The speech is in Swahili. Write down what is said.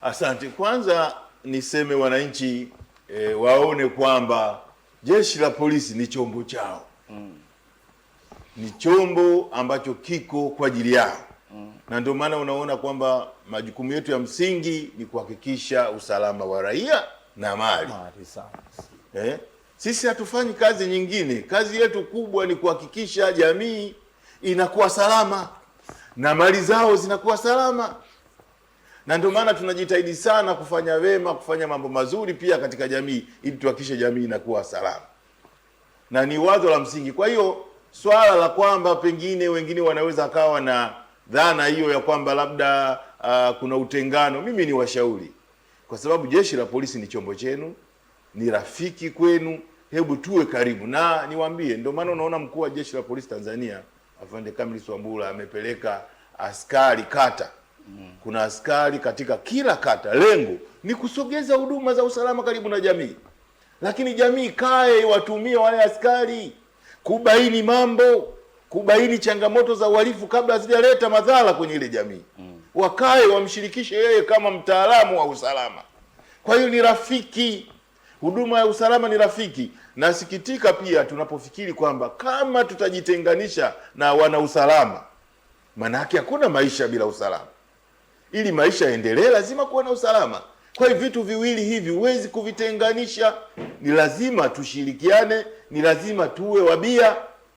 Asante. Kwanza niseme wananchi waone kwamba jeshi la polisi ni chombo chao. Ni chombo ambacho kiko kwa ajili yao. Na ndio maana unaona kwamba majukumu yetu ya msingi ni kuhakikisha usalama wa raia na mali. Sisi hatufanyi kazi nyingine. Kazi yetu kubwa ni kuhakikisha jamii inakuwa salama na mali zao zinakuwa salama. Na ndio maana tunajitahidi sana kufanya wema, kufanya mambo mazuri pia katika jamii ili tuhakikishe jamii inakuwa salama. Na ni wazo la msingi. Kwa hiyo swala la kwamba pengine wengine wanaweza kawa na dhana hiyo ya kwamba labda kuna utengano, mimi ni washauri. Kwa sababu jeshi la polisi ni chombo chenu, ni rafiki kwenu, hebu tuwe karibu. Na niwaambie, ndio maana unaona mkuu wa jeshi la polisi Tanzania Afande Camillus Wambura amepeleka askari kata. Kuna askari katika kila kata. Lengo ni kusogeza huduma za usalama karibu na jamii. Lakini jamii kae watumie wale askari kubaini mambo, kubaini changamoto za uhalifu kabla hazijaleta madhara kwenye ile jamii. Wakae wamshirikishe yeye kama mtaalamu wa usalama. Kwa hiyo ni rafiki. Huduma ya usalama ni rafiki. Nasikitika pia tunapofikiri kwamba kama tutajitenganisha na wana usalama, maana yake hakuna maisha bila usalama. Ili maisha yaendelee lazima kuwa na usalama. Kwa hiyo vitu viwili hivi huwezi kuvitenganisha. Ni lazima tushirikiane, ni lazima tuwe wabia.